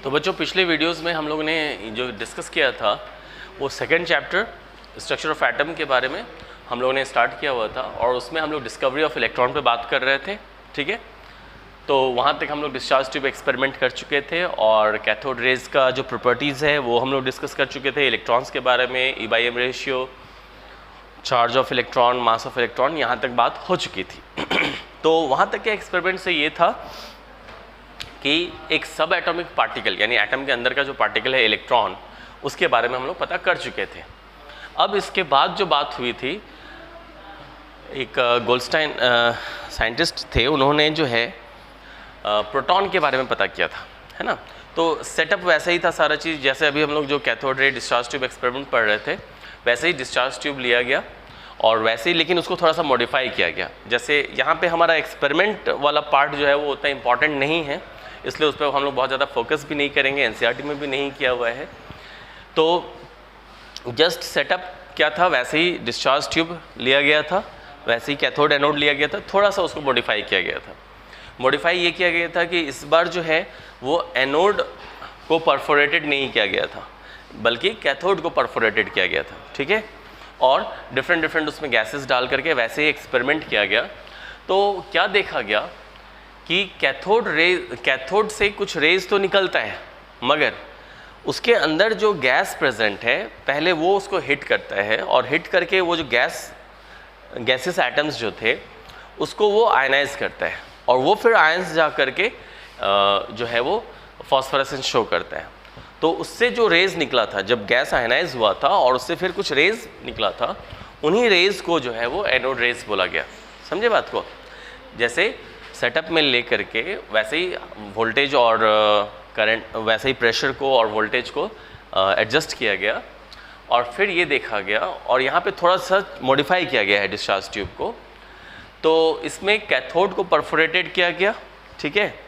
तो बच्चों पिछले वीडियोस में हम लोगों ने जो डिस्कस किया था वो second chapter structure of atom के बारे में हम लोगों ने स्टार्ट किया हुआ था और उसमें हम लोग डिस्कवरी ऑफ इलेक्ट्रॉन पे बात कर रहे थे, ठीक है। तो वहाँ तक हम लोग डिस्चार्ज ट्यूब एक्सपेरिमेंट कर चुके थे और कैथोड रेज का जो प्रॉपर्टीज़ है वो हम लोग डिस्कस कर चुके थे, इलेक्ट्रॉन्स के बारे में, E/M ratio, charge of electron, mass of electron, यहाँ तक बात हो चुकी थी। तो वहाँ तक के एक्सपेरिमेंट से ये था कि एक सब एटॉमिक पार्टिकल यानी एटम के अंदर का जो पार्टिकल है इलेक्ट्रॉन, उसके बारे में हम लोग पता कर चुके थे। अब इसके बाद जो बात हुई थी, एक गोल्डस्टाइन साइंटिस्ट थे, उन्होंने जो है प्रोटॉन के बारे में पता किया था, है ना। तो सेटअप वैसा ही था सारा चीज़, जैसे अभी हम लोग जो cathode ray discharge tube experiment पढ़ रहे थे वैसे ही डिस्चार्ज ट्यूब लिया गया और वैसे ही, लेकिन उसको थोड़ा सा मॉडिफाई किया गया। जैसे यहाँ पे हमारा एक्सपेरिमेंट वाला पार्ट जो है वो उतना इम्पॉर्टेंट नहीं है, इसलिए उस पर हम लोग बहुत ज़्यादा फोकस भी नहीं करेंगे, NCERT में भी नहीं किया हुआ है। तो जस्ट सेटअप क्या था वैसे ही डिस्चार्ज ट्यूब लिया गया था, वैसे ही कैथोड एनोड लिया गया था, थोड़ा सा उसको मॉडिफाई किया गया था। मॉडिफाई ये किया गया था कि इस बार जो है वो एनोड को परफोरेटेड नहीं किया गया था बल्कि कैथोड को परफोरेटेड किया गया था, ठीक है। और डिफरेंट उसमें गैसेस डाल करके वैसे ही एक्सपेरिमेंट किया गया। तो क्या देखा गया कि कैथोड से कुछ रेज तो निकलता है, मगर उसके अंदर जो गैस प्रेजेंट है पहले वो उसको हिट करता है और हिट करके वो जो गैसेस एटम्स जो थे उसको वो आयनाइज करता है और वो फिर आयंस जा करके जो है वो फॉस्फोरेसेंस शो करता है। तो उससे जो रेज निकला था जब गैस आयनाइज हुआ था और उससे फिर कुछ रेज निकला था, उन्हीं रेज को जो है वो एनोड रेज बोला गया। समझे बात को? जैसे सेटअप में ले करके वैसे ही वोल्टेज और करंट, वैसे ही प्रेशर को और वोल्टेज को एडजस्ट किया गया और फिर ये देखा गया और यहाँ पे थोड़ा सा मॉडिफाई किया गया है डिस्चार्ज ट्यूब को। तो इसमें कैथोड को परफोरेटेड किया गया, ठीक है।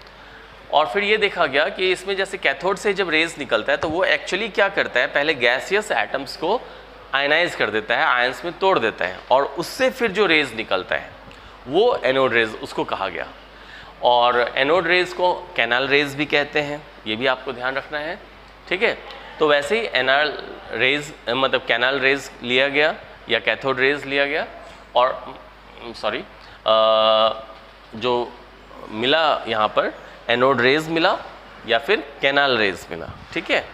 और फिर ये देखा गया कि इसमें जैसे कैथोड से जब रेज निकलता है तो वो एक्चुअली क्या करता है, पहले गैसियस एटम्स को आयनाइज कर देता है, आयंस में तोड़ देता है और उससे फिर जो रेज निकलता है वो एनोड रेज उसको कहा गया। और एनोड रेज को कैनाल रेज भी कहते हैं, ये भी आपको ध्यान रखना है, ठीक है। तो वैसे ही कैनाल रेज लिया गया या कैथोड रेज लिया गया और जो मिला यहाँ पर एनोड रेज मिला या फिर कैनाल रेज मिला, ठीक है।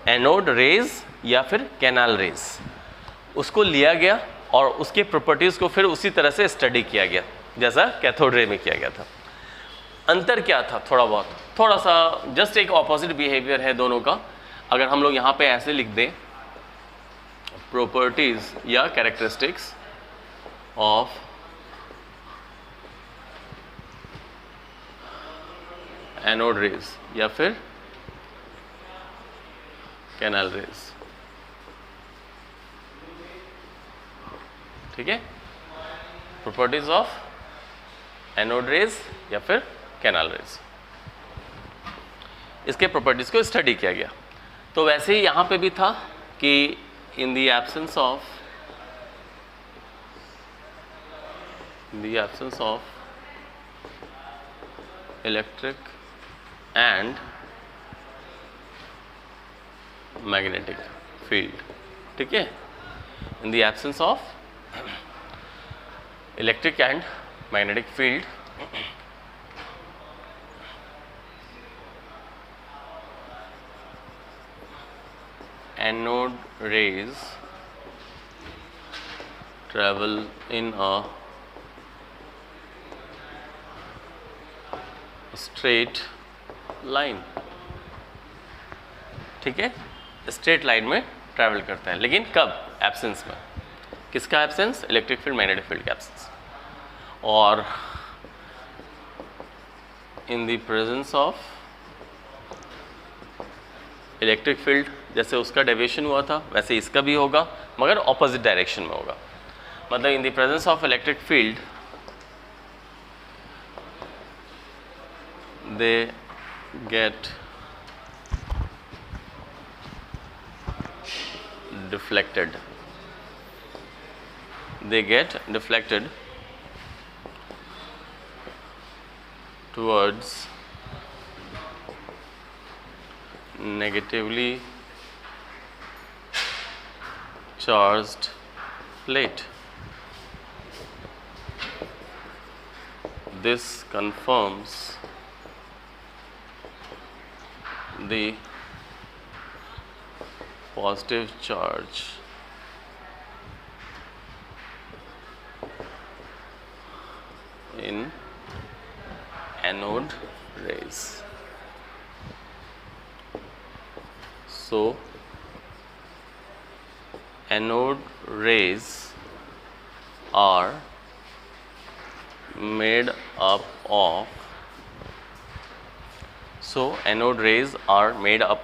एनोड रेज या फिर कैनाल रेज उसको लिया गया और उसके प्रॉपर्टीज़ को फिर उसी तरह से स्टडी किया गया जैसा कैथोड रे में किया गया था। अंतर क्या था? थोड़ा सा जस्ट एक ऑपोजिट बिहेवियर है दोनों का। अगर हम लोग यहाँ पे ऐसे लिख दें, प्रॉपर्टीज या कैरेक्टरिस्टिक्स ऑफ एनोड रेज या फिर कैनाल रेज, ठीक है। प्रॉपर्टीज ऑफ एनोड रेज या फिर कैनाल रेज, इसके प्रॉपर्टीज को स्टडी किया गया। तो वैसे ही यहाँ पे भी था कि in the absence of electric and magnetic field, ठीक है। In the absence of electric and magnetic field, anode rays travel in a straight line, ठीक है। स्ट्रेट लाइन में ट्रैवल करता है, लेकिन कब? एब्सेंस में। किसका absence? Electric field magnetic field का एब्सेंस। और in the presence of electric field, जैसे उसका डेविएशन हुआ था वैसे इसका भी होगा, मगर ऑपोजिट डायरेक्शन में होगा। मतलब in the presence of electric field they get deflected, towards negatively charged plate. This confirms the positive charge in anode rays. So anode rays are made up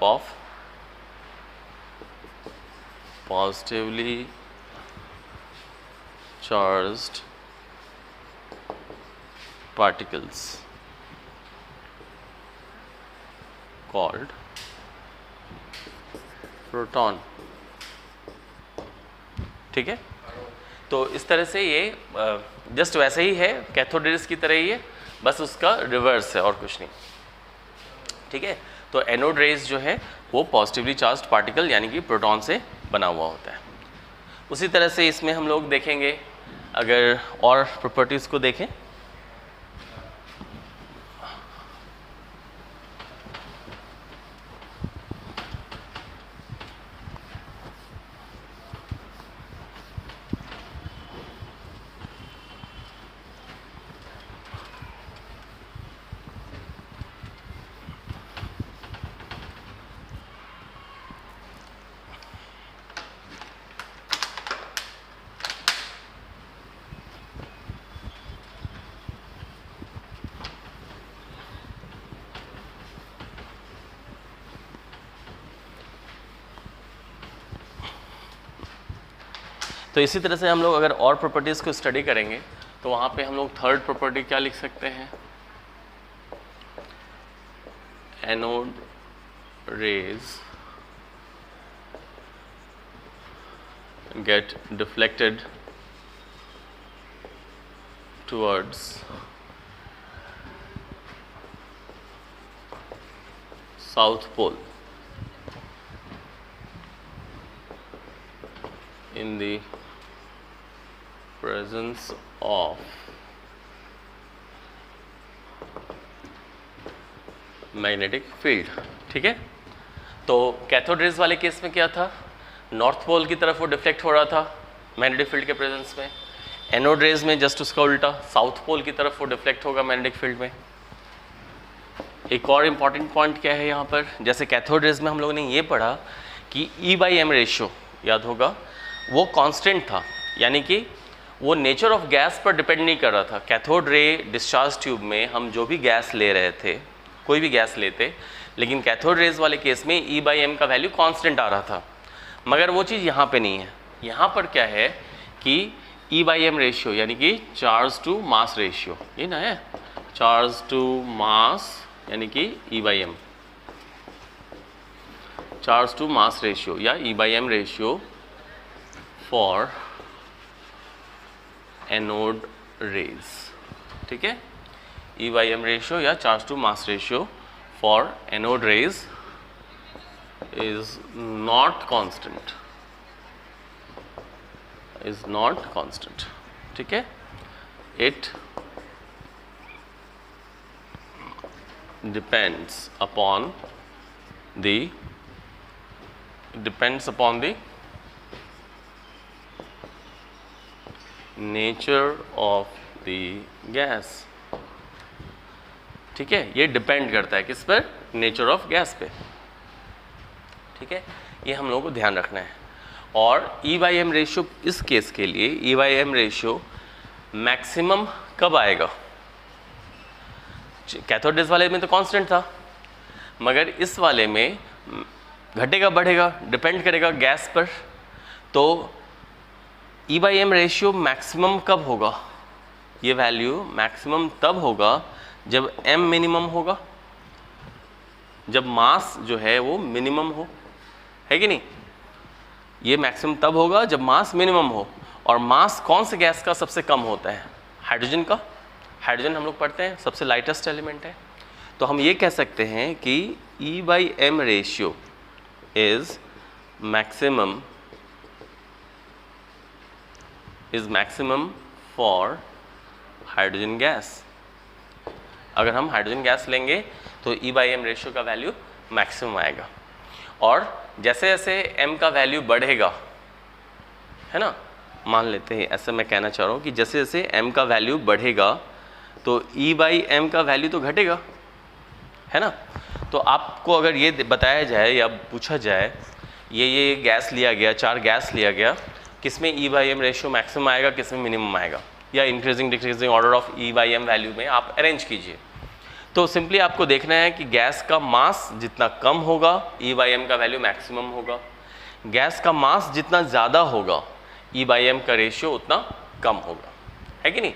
of positively charged particles called proton. ठीक है, तो इस तरह से ये just वैसे ही है, cathode rays की तरह ही है, बस उसका रिवर्स है और कुछ नहीं। ठीक है, तो एनोड रेज जो है वो पॉजिटिवली चार्ज्ड पार्टिकल यानी कि प्रोटॉन से बना हुआ होता है। उसी तरह से इसमें हम लोग देखेंगे, अगर और प्रॉपर्टीज़ को देखें, तो इसी तरह से हम लोग अगर और प्रॉपर्टीज़ को स्टडी करेंगे तो वहाँ पे हम लोग थर्ड प्रॉपर्टी क्या लिख सकते हैं, anode rays get deflected towards south pole in the presence of magnetic field. ठीक है, तो कैथोड रेज वाले केस में क्या था, नॉर्थ पोल की तरफ वो डिफ्लेक्ट हो रहा था मैग्नेटिक फील्ड के प्रेजेंस में। एनोड रेज में जस्ट उसका उल्टा, साउथ पोल की तरफ वो डिफ्लेक्ट होगा मैग्नेटिक फील्ड में। एक और इम्पॉर्टेंट पॉइंट क्या है यहाँ पर, जैसे कैथोड रेज में हम लोगों ने ये पढ़ा कि E/M रेशियो याद होगा वो कांस्टेंट था, यानी कि वो नेचर ऑफ गैस पर डिपेंड नहीं कर रहा था। कैथोड रे डिस्चार्ज ट्यूब में हम जो भी गैस ले रहे थे, कोई भी गैस लेते, लेकिन कैथोड रेज वाले केस में E/M का वैल्यू कांस्टेंट आ रहा था, मगर वो चीज़ यहाँ पे नहीं है। यहाँ पर क्या है कि E/M रेशियो यानी कि चार्ज टू मास रेशियो, ये ना है, चार्ज टू मास यानी कि E/M, charge to mass ratio या E/M ratio for anode raise. ठीक है, E/M रेशियो या charge to mass ratio for anode rays is not constant, ठीक है, it depends upon the nature of the gas। ठीक है, ये डिपेंड करता है किस पर, नेचर ऑफ गैस पे। ठीक है, ये हम लोगों को ध्यान रखना है। और E/M रेशियो इस केस के लिए E/M रेशियो मैक्सिमम कब आएगा, कैथोड रेज वाले में तो कांस्टेंट था, मगर इस वाले में घटेगा बढ़ेगा, डिपेंड करेगा गैस पर। तो E/M रेशियो मैक्सिमम कब होगा, ये वैल्यू मैक्सिमम तब होगा जब M मिनिमम होगा, जब मास जो है वो मिनिमम हो, है कि नहीं। ये मैक्सिमम तब होगा जब मास मिनिमम हो, और मास कौन से गैस का सबसे कम होता है, हाइड्रोजन का। हाइड्रोजन हम लोग पढ़ते हैं सबसे लाइटेस्ट एलिमेंट है, तो हम ये कह सकते हैं कि E/m ratio is maximum for hydrogen gas. अगर हम हाइड्रोजन गैस लेंगे तो E/m रेशियो का वैल्यू मैक्सिमम आएगा, और जैसे जैसे m का वैल्यू बढ़ेगा, है ना, मान लेते हैं ऐसा मैं कहना चाह रहा हूँ कि जैसे जैसे m का वैल्यू बढ़ेगा तो E/m का वैल्यू तो घटेगा, है ना। तो आपको अगर ये बताया जाए या पूछा जाए ये गैस लिया गया, 4 गैस लिया गया, किसमें E/m रेशियो मैक्सिमम आएगा, किसमें मिनिमम आएगा, या increasing decreasing order of E/m value में आप अरेंज कीजिए। तो सिंपली आपको देखना है कि गैस का मास जितना कम होगा E/m का वैल्यू मैक्सिमम होगा, गैस का मास जितना ज़्यादा होगा E/m का रेशियो उतना कम होगा, है कि नहीं।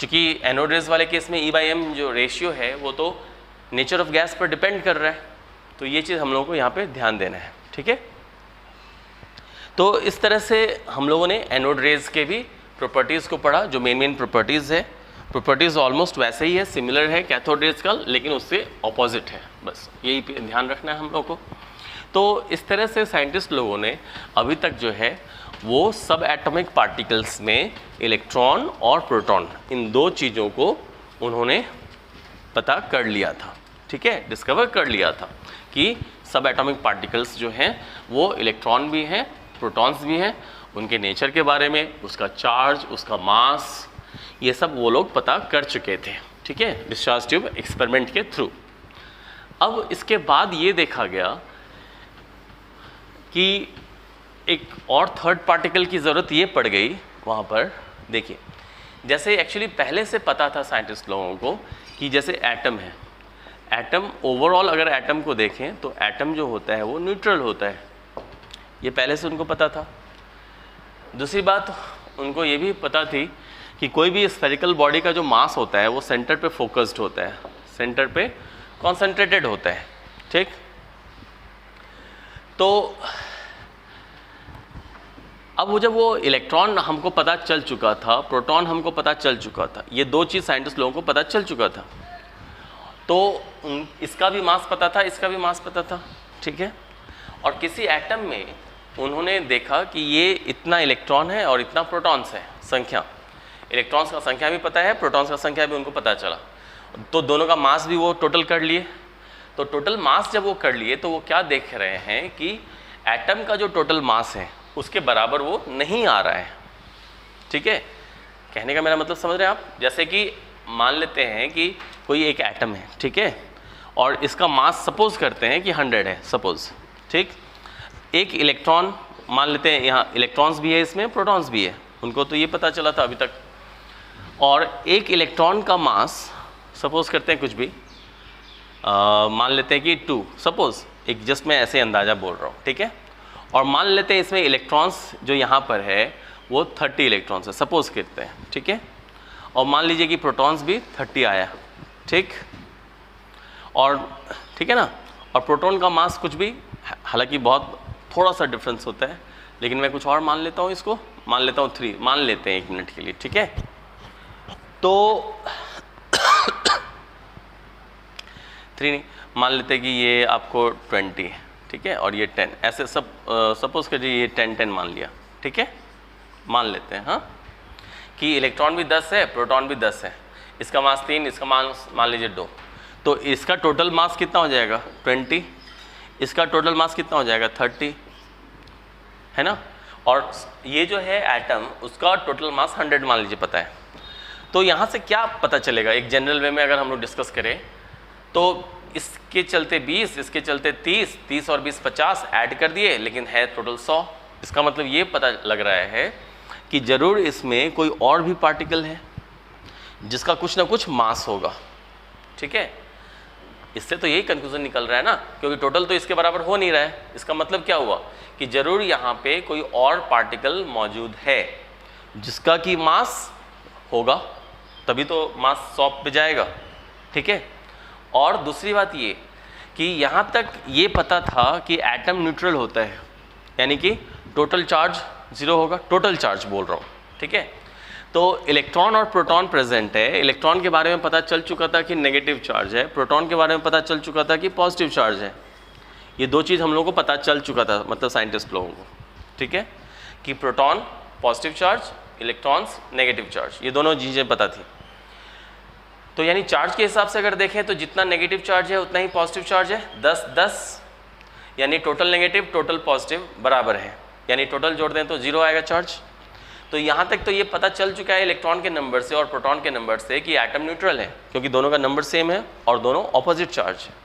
चूँकि एनोड रेज वाले केस में E/m जो रेशियो है वो तो नेचर ऑफ गैस पर डिपेंड कर रहा है, तो ये चीज़ हम लोगों को यहाँ पे ध्यान देना है, ठीक है। तो इस तरह से हम लोगों ने एनोड रेज के भी प्रॉपर्टीज़ को पढ़ा, जो मेन प्रॉपर्टीज़ है। प्रॉपर्टीज़ ऑलमोस्ट वैसे ही है, सिमिलर है कैथोड रेज का, लेकिन उससे ऑपोजिट है, बस यही ध्यान रखना है हम लोग को। तो इस तरह से साइंटिस्ट लोगों ने अभी तक जो है वो सब एटॉमिक पार्टिकल्स में इलेक्ट्रॉन और प्रोटॉन, इन 2 चीज़ों को उन्होंने पता कर लिया था, ठीक है, डिस्कवर कर लिया था कि सब एटॉमिक पार्टिकल्स जो हैं वो इलेक्ट्रॉन भी हैं, प्रोटॉन्स भी हैं, उनके नेचर के बारे में, उसका चार्ज, उसका मास, ये सब वो लोग पता कर चुके थे, ठीक है, डिस्चार्ज ट्यूब एक्सपेरिमेंट के थ्रू। अब इसके बाद ये देखा गया कि एक और थर्ड पार्टिकल की ज़रूरत ये पड़ गई वहाँ पर। देखिए, जैसे एक्चुअली पहले से पता था साइंटिस्ट लोगों को कि जैसे एटम है, एटम ओवरऑल अगर एटम को देखें तो एटम जो होता है वो न्यूट्रल होता है, ये पहले से उनको पता था। दूसरी बात उनको ये भी पता थी कि कोई भी स्फेरिकल बॉडी का जो मास होता है वो सेंटर पे फोकस्ड होता है, सेंटर पे कॉन्सेंट्रेटेड होता है, ठीक। तो अब वो जब वो इलेक्ट्रॉन हमको पता चल चुका था, प्रोटॉन हमको पता चल चुका था, ये 2 चीज़ साइंटिस्ट लोगों को पता चल चुका था, तो इसका भी मास पता था, इसका भी मास पता था, ठीक है। और किसी एटम में उन्होंने देखा कि ये इतना इलेक्ट्रॉन है और इतना प्रोटॉन्स है, संख्या, इलेक्ट्रॉन्स का संख्या भी पता है, प्रोटॉन्स का संख्या भी उनको पता चला, तो दोनों का मास भी वो टोटल कर लिए। तो टोटल मास जब वो कर लिए तो वो क्या देख रहे हैं कि एटम का जो टोटल मास है उसके बराबर वो नहीं आ रहा है, ठीक है। कहने का मेरा मतलब समझ रहे हैं आप। जैसे कि मान लेते हैं कि कोई एक एटम है, ठीक है, और इसका मास सपोज करते हैं कि 100 है, सपोज, ठीक। एक इलेक्ट्रॉन मान लेते हैं, यहाँ इलेक्ट्रॉन्स भी है, इसमें प्रोटॉन्स भी है, उनको तो ये पता चला था अभी तक। और एक इलेक्ट्रॉन का मास सपोज करते हैं कुछ भी, मान लेते हैं कि 2, सपोज, एक जस्ट मैं ऐसे अंदाज़ा बोल रहा हूँ, ठीक है। और मान लेते हैं इसमें इलेक्ट्रॉन्स जो यहाँ पर है वो 30 इलेक्ट्रॉन्स है, सपोज करते हैं, ठीक है। और मान लीजिए कि प्रोटॉन्स भी 30 आया, ठीक, और ठीक है ना। और प्रोटॉन का मास कुछ भी, हालांकि बहुत थोड़ा सा डिफरेंस होता है, लेकिन मैं कुछ और मान लेता हूँ, इसको मान लेता हूँ 3, मान लेते हैं 1 मिनट के लिए, ठीक है। तो 3 नहीं, मान लेते हैं कि ये आपको 20 है, ठीक है, और ये 10, ऐसे सब सपोज करिए ये 10 मान लिया, ठीक है, मान लेते हैं, हाँ, कि इलेक्ट्रॉन भी 10 है, प्रोटॉन भी 10 है, इसका मास 3, इसका मास मान लीजिए 2, तो इसका टोटल मास कितना हो जाएगा 20, इसका टोटल मास कितना हो जाएगा 30, है ना। और ये जो है एटम, उसका टोटल मास 100 मान लीजिए पता है। तो यहाँ से क्या पता चलेगा, एक जनरल वे में अगर हम लोग डिस्कस करें तो इसके चलते 20, इसके चलते 30, 30 और 20 50 ऐड कर दिए, लेकिन है टोटल 100। इसका मतलब ये पता लग रहा है कि ज़रूर इसमें कोई और भी पार्टिकल है जिसका कुछ ना कुछ मास होगा, ठीक है। इससे तो यही कंक्लूजन निकल रहा है ना, क्योंकि टोटल तो इसके बराबर हो नहीं रहा है। इसका मतलब क्या हुआ कि ज़रूर यहाँ पे कोई और पार्टिकल मौजूद है जिसका कि मास होगा, तभी तो मास 100 पे जाएगा, ठीक है। और दूसरी बात ये कि यहाँ तक ये पता था कि एटम न्यूट्रल होता है, यानी कि टोटल चार्ज 0 होगा, टोटल चार्ज बोल रहा हूँ, ठीक है। तो इलेक्ट्रॉन और प्रोटॉन प्रेजेंट है। इलेक्ट्रॉन के बारे में पता चल चुका था कि नेगेटिव चार्ज है, प्रोटॉन के बारे में पता चल चुका था कि पॉजिटिव चार्ज है। ये दो चीज़ हम लोगों को पता चल चुका था, मतलब साइंटिस्ट लोगों को, ठीक है, कि proton positive charge, electrons negative charge, ये दोनों चीज़ें पता थी। तो यानी चार्ज के हिसाब से अगर देखें तो जितना नेगेटिव चार्ज है उतना ही पॉजिटिव चार्ज है, 10-10, यानी टोटल नेगेटिव टोटल पॉजिटिव बराबर है, यानी टोटल जोड़ दें तो 0 आएगा चार्ज। तो यहाँ तक तो ये पता चल चुका है इलेक्ट्रॉन के नंबर से और प्रोटॉन के नंबर से कि एटम न्यूट्रल है, क्योंकि दोनों का नंबर सेम है और दोनों ऑपोजिट चार्ज है।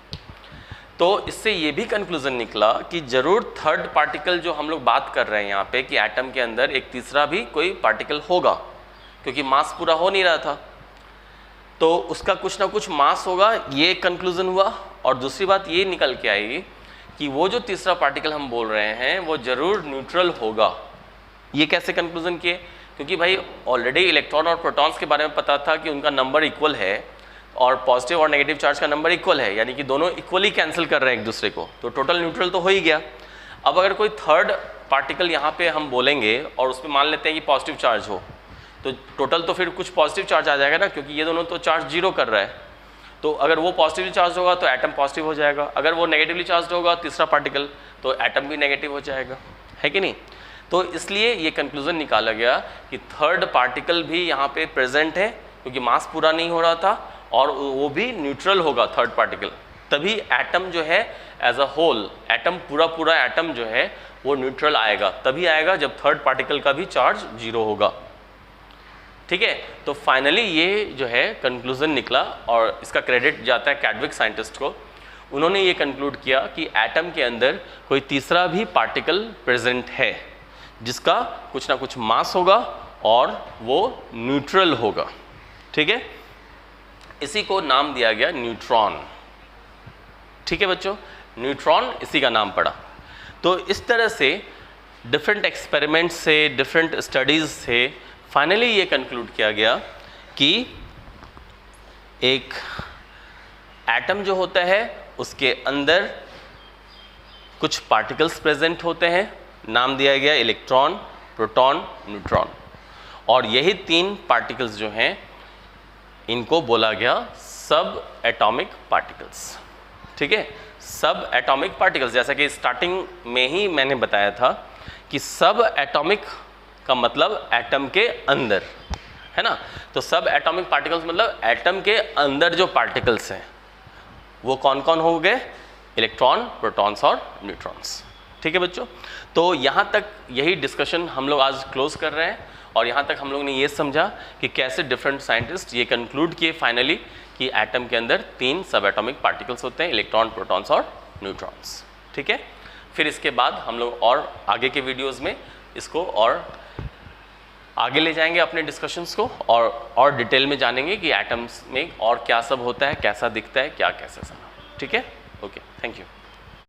तो इससे ये भी कंक्लूजन निकला कि ज़रूर थर्ड पार्टिकल जो हम लोग बात कर रहे हैं यहाँ पे, कि एटम के अंदर एक तीसरा भी कोई पार्टिकल होगा, क्योंकि मास पूरा हो नहीं रहा था, तो उसका कुछ ना कुछ मास होगा, ये कंक्लूजन हुआ। और दूसरी बात ये निकल के आई कि वो जो तीसरा पार्टिकल हम बोल रहे हैं वो ज़रूर न्यूट्रल होगा। ये कैसे कंक्लूजन किए? क्योंकि भाई ऑलरेडी इलेक्ट्रॉन और प्रोटॉन्स के बारे में पता था कि उनका नंबर इक्वल है और पॉजिटिव और नेगेटिव चार्ज का नंबर इक्वल है, यानी कि दोनों इक्वली कैंसिल कर रहे हैं एक दूसरे को, तो टोटल न्यूट्रल तो हो ही गया। अब अगर कोई थर्ड पार्टिकल यहाँ पे हम बोलेंगे और उस पर मान लेते हैं कि पॉजिटिव चार्ज हो, तो टोटल तो फिर कुछ पॉजिटिव चार्ज आ जाएगा ना, क्योंकि ये दोनों तो चार्ज 0 कर रहा है। तो अगर वो पॉजिटिवली चार्ज होगा तो एटम पॉजिटिव हो जाएगा, अगर वो नेगेटिवली चार्ज होगा तीसरा पार्टिकल तो एटम भी नेगेटिव हो जाएगा, है कि नहीं? तो इसलिए ये कंक्लूजन निकाला गया कि थर्ड पार्टिकल भी यहाँ पे प्रेजेंट है, क्योंकि मास पूरा नहीं हो रहा था और वो भी न्यूट्रल होगा थर्ड पार्टिकल, तभी एटम जो है एज अ होल, एटम पूरा एटम जो है वो न्यूट्रल आएगा, तभी आएगा जब थर्ड पार्टिकल का भी चार्ज 0 होगा, ठीक है। तो फाइनली ये जो है कंक्लूजन निकला और इसका क्रेडिट जाता है कैडविक साइंटिस्ट को। उन्होंने ये कंक्लूड किया कि एटम के अंदर कोई तीसरा भी पार्टिकल प्रेजेंट है जिसका कुछ ना कुछ मास होगा और वो न्यूट्रल होगा, ठीक है। इसी को नाम दिया गया न्यूट्रॉन, ठीक है बच्चों, न्यूट्रॉन इसी का नाम पड़ा। तो इस तरह से डिफरेंट एक्सपेरिमेंट्स से, डिफरेंट स्टडीज़ से फाइनली ये कंक्लूड किया गया कि एक एटम जो होता है उसके अंदर कुछ पार्टिकल्स प्रेजेंट होते हैं, नाम दिया गया इलेक्ट्रॉन, प्रोटॉन, न्यूट्रॉन, और यही 3 पार्टिकल्स जो हैं इनको बोला गया सब एटॉमिक पार्टिकल्स, ठीक है। सब एटॉमिक पार्टिकल्स, जैसा कि स्टार्टिंग में ही मैंने बताया था कि सब एटॉमिक का मतलब एटम के अंदर, है ना। तो सब एटॉमिक पार्टिकल्स मतलब एटम के अंदर जो पार्टिकल्स हैं वो कौन कौन हो गए? इलेक्ट्रॉन, प्रोटॉन्स और न्यूट्रॉन्स, ठीक है बच्चों। तो यहाँ तक यही डिस्कशन हम लोग आज क्लोज कर रहे हैं और यहाँ तक हम लोग ने ये समझा कि कैसे डिफरेंट साइंटिस्ट ये कंक्लूड किए फाइनली कि एटम के अंदर 3 सब एटॉमिक पार्टिकल्स होते हैं, इलेक्ट्रॉन, प्रोटॉन्स और न्यूट्रॉन्स, ठीक है। फिर इसके बाद हम लोग और आगे के वीडियोज़ में इसको और आगे ले जाएंगे अपने डिस्कशंस को और डिटेल में जानेंगे कि एटम्स में और क्या सब होता है, कैसा दिखता है, क्या कैसे सब, ठीक है। Okay, thank you.